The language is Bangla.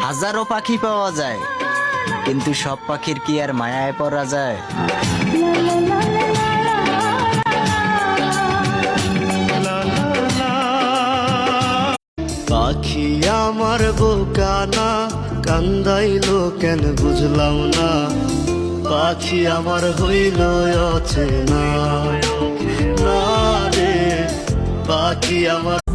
হাজারো পাখি পাওয়া যায়, কিন্তু সব পাখির কি আর মায়ায় পড়া যায়? পাখি আমার বোকানা কান্দাইলো কেন বুঝলাম না, পাখি আমার হইল অচেনা না রে, পাখি আমার